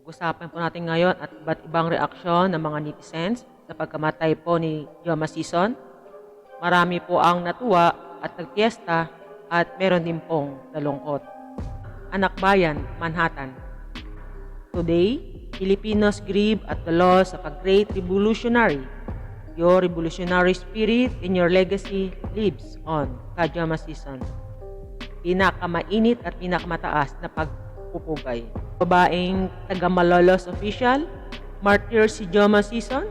Pag-usapan po natin ngayon at iba't ibang reaksyon ng mga netizens sa pagkamatay po ni Joma Season. Marami po ang natuwa at nagpiesta at meron din pong nalungkot. Anak Bayan, Manhattan. Today, Filipinos grieve at the loss of a great revolutionary. Your revolutionary spirit and your legacy lives on, ka Joma Season. Pinakamainit at pinakamataas na pagpupugay. Babaeng taga-Malolos official, martyr si Joma Season.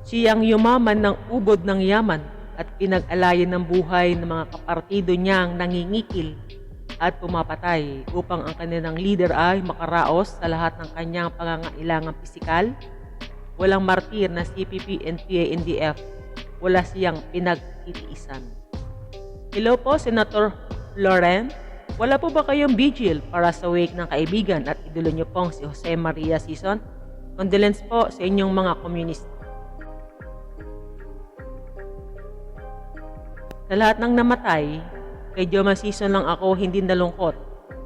Siyang yumaman ng ubod ng yaman at pinag-alayan ng buhay ng mga kapartido niyang nangingikil at pumapatay upang ang kanilang leader ay makaraos sa lahat ng kanyang pangangailangang pisikal. Walang martir na CPP, NPA, NDF. Wala siyang pinagtitiisan. Hello po, Senator Loren. Wala po ba kayong vigil para sa wake ng kaibigan at idolo niyo pong si Jose Maria Season? Condolence po sa inyong mga komunista. Sa lahat ng namatay, kay Joma Season lang ako hindi nalungkot.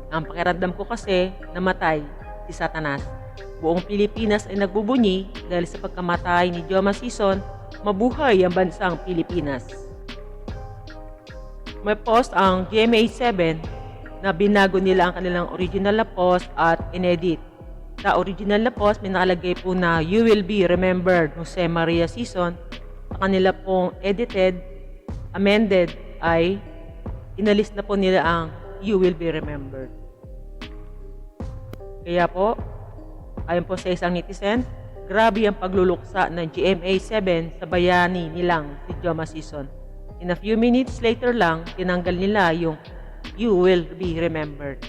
Ang pakiramdam ko kasi namatay si Satanas. Buong Pilipinas ay nagbubunyi dahil sa pagkamatay ni Joma Season, mabuhay ang bansang Pilipinas. May post ang GMA7 na binago nila ang kanilang original na post at inedit. Sa original na post, may nakalagay po na "You will be remembered, Jose Maria Season." Sa kanila pong edited, amended ay inalis na po nila ang "You will be remembered." Kaya po, ayon po sa isang netizen, grabe ang pagluluksa ng GMA7 sa bayani nilang si Joma Season. In a few minutes later lang, tinanggal nila yung "You will be remembered."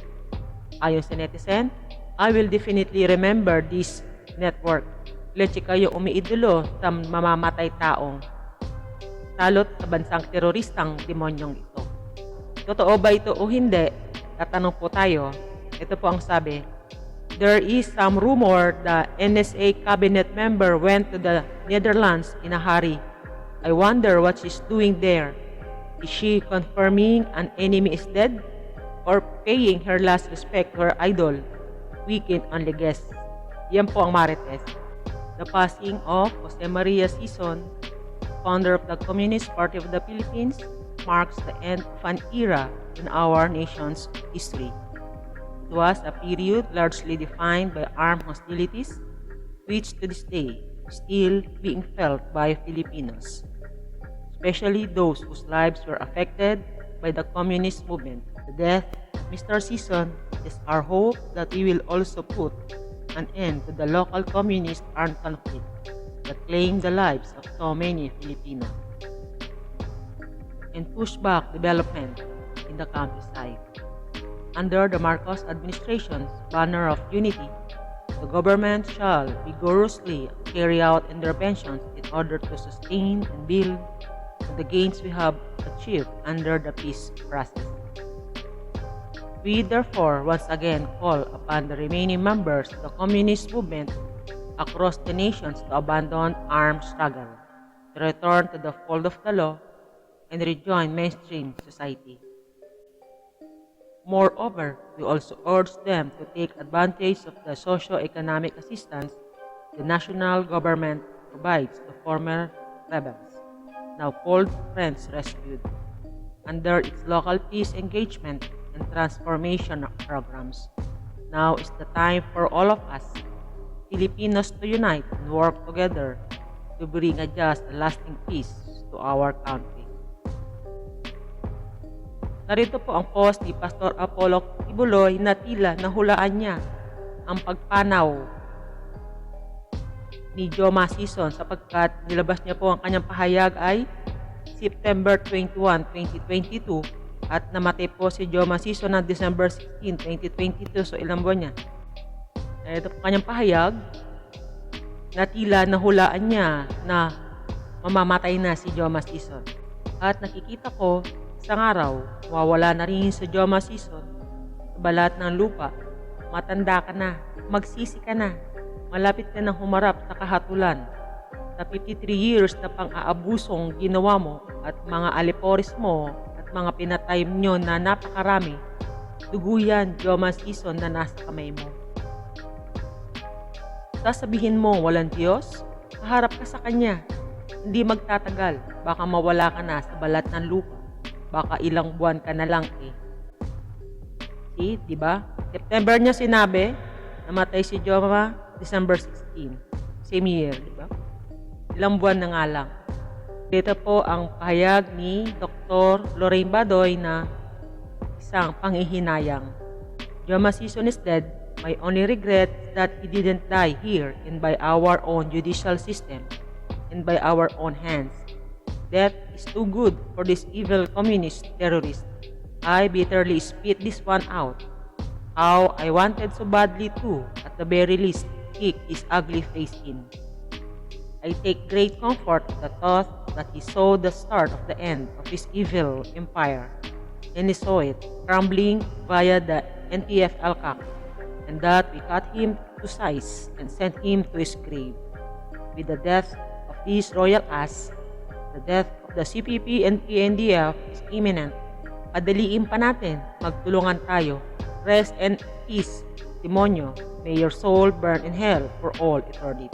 Ayon sa netizen, I will definitely remember this network. Leche kayo umiidolo sa mamamatay taong salot sa bansang teroristang demonyong ito. Totoo ba ito o hindi? Tatanong po tayo. Ito po ang sabi. There is some rumor the NSA cabinet member went to the Netherlands in a hurry. I wonder what she's doing there. Is she confirming an enemy is dead? Or paying her last respect to her idol? We can only guess. Yan po ang marites. The passing of Jose Maria Season, founder of the Communist Party of the Philippines, marks the end of an era in our nation's history. It was a period largely defined by armed hostilities, which to this day is still being felt by Filipinos, especially those whose lives were affected by the communist movement. The death of Mr. Season is our hope that we will also put an end to the local communist armed conflict that claimed the lives of so many Filipinos and push back development in the countryside. Under the Marcos administration's banner of unity, the government shall vigorously carry out interventions in order to sustain and build on the gains we have achieved under the peace process. We therefore once again call upon the remaining members of the communist movement across the nations to abandon armed struggle, to return to the fold of the law, and rejoin mainstream society. Moreover, we also urge them to take advantage of the socio-economic assistance the national government provides to former rebels, now called Friends Rescued, under its local peace engagement and transformation programs. Now is the time for all of us, Filipinos, to unite and work together to bring a just and lasting peace to our country. Narito po ang post ni Pastor Apollo Quiboloy na tila nahulaan niya ang pagpanaw ni Joma Season sapagkat nilabas niya po ang kanyang pahayag ay September 21, 2022 at namatay po si Joma Season ng December 16, 2022. So ilang buwan niya. Ito po kanyang pahayag na tila nahulaan niya na mamamatay na si Joma Season. At nakikita ko isang araw, mawawala na rin sa Joma Season sa balat ng lupa. Matanda ka na, magsisi ka na, malapit ka na humarap sa kahatulan. Sa 53 years na pang-aabusong ginawa mo at mga alipores mo at mga pinatay nyo na napakarami, dugo yan, Joma Season, na nasa kamay mo. Sasabihin mo walang Diyos? Haharap ka sa Kanya. Hindi magtatagal. Baka mawala ka na sa balat ng lupa. Baka ilang buwan ka na lang eh. See, di ba? September niya sinabi, namatay si Joma, December 16. Same year, di ba? Ilang buwan na nga lang. Dito po ang pahayag ni Dr. Lorraine Badoy na isang panghihinayang. Joma Season is dead. My only regret is that he didn't die here and by our own judicial system and by our own hands. Death is too good for this evil communist terrorist. I bitterly spit this one out. How I wanted so badly to, at the very least, kick his ugly face in. I take great comfort in the thought that he saw the start of the end of his evil empire, and he saw it crumbling via the NTF-Alcac, and that we cut him to size and sent him to his grave. With the death of this royal ass, the death of the CPP and PNDF is imminent. Padaliin pa natin, magtulungan tayo. Rest and peace, demonyo. May your soul burn in hell for all eternity.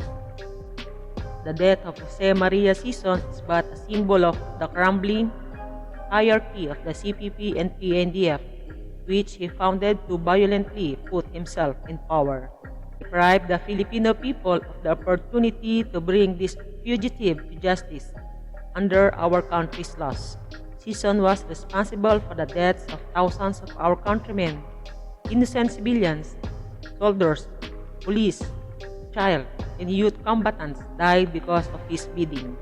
The death of Jose Maria Sison is but a symbol of the crumbling hierarchy of the CPP and PNDF, which he founded to violently put himself in power. Deprive the Filipino people of the opportunity to bring this fugitive to justice under our country's laws. Sison was responsible for the deaths of thousands of our countrymen, innocent civilians, soldiers, police, child, and youth combatants died because of his bidding.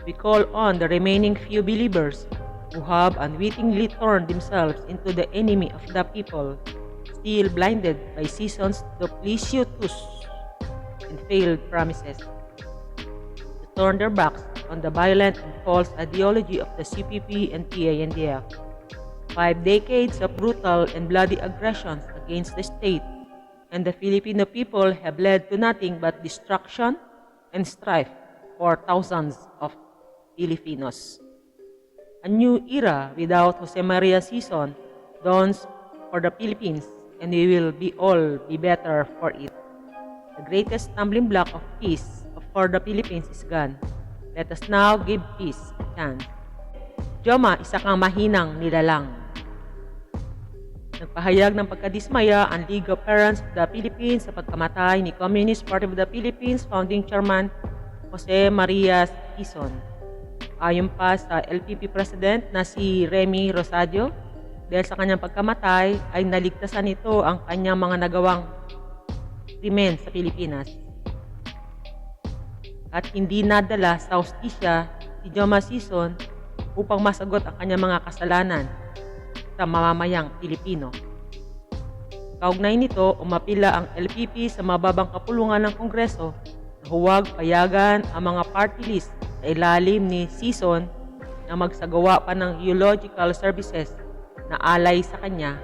We call on the remaining few believers who have unwittingly turned themselves into the enemy of the people, still blinded by Sison's duplicitous and failed promises, to turn their backs on the violent and false ideology of the CPP and PANDF. 5 decades of brutal and bloody aggressions against the state and the Filipino people have led to nothing but destruction and strife for thousands of Filipinos. A new era without Jose Maria Sison dawns for the Philippines, and we will all be better for it. The greatest stumbling block of peace for the Philippines is gone. Let us now give peace a chance. Joma, isa kang mahinang nilalang. Nagpahayag ng pagkadismaya ang League of Parents of the Philippines sa pagkamatay ni Communist Party of the Philippines Founding Chairman Jose Maria Sison. Ayon pa sa LPP President na si Remy Rosario, dahil sa kanyang pagkamatay ay naligtasan nito ang kanyang mga nagawang krimen sa Pilipinas. At hindi nadala sa hustisya si Joma Sison upang masagot ang kanyang mga kasalanan sa mamamayang Pilipino. Kaugnay nito, umapila ang LPP sa mababang kapulungan ng Kongreso na huwag payagan ang mga party list sa ilalim ni Sison na magsagawa pa ng eulogical services na alay sa kanya.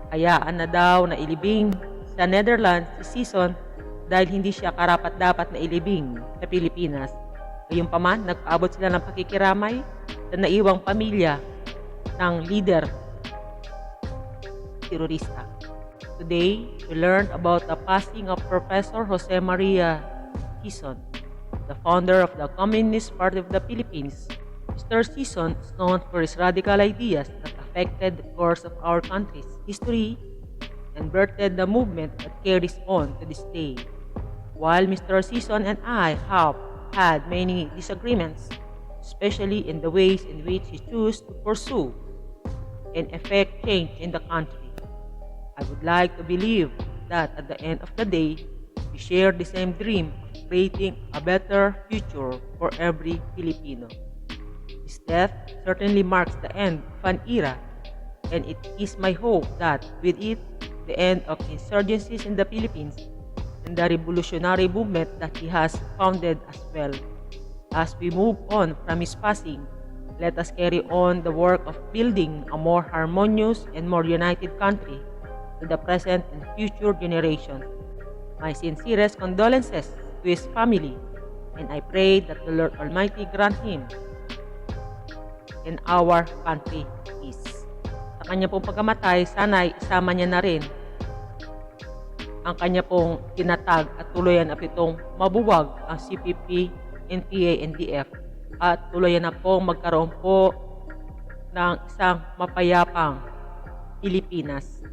Hayaan na daw na ilibing sa Netherlands si Sison dahil hindi siya karapat-dapat na ilibing sa Pilipinas. Gayunpaman, nagpaabot sila ng pakikiramay sa naiwang pamilya ng leader terorista. Today, we learned about the passing of Professor Jose Maria Sison, the founder of the Communist Party of the Philippines. Mr. Sison is known for his radical ideas that affected the course of our country's history and birthed the movement that carries on to this day. While Mr. Sison and I have had many disagreements, especially in the ways in which he chose to pursue and effect change in the country, I would like to believe that at the end of the day, we share the same dream of creating a better future for every Filipino. His death certainly marks the end of an era, and it is my hope that with it, the end of insurgencies in the Philippines and the revolutionary movement that he has founded as well. As we move on from his passing, let us carry on the work of building a more harmonious and more united country to the present and future generations. My sincerest condolences to his family, and I pray that the Lord Almighty grant him and our country peace. Sa kanya pong pagkamatay, sana'y isama niya na rin ang kanya pong tinatag at tuluyan na pitong mabuwag ang CPP, NPA, NDF at tuluyan na pong magkaroon po ng isang mapayapang Pilipinas.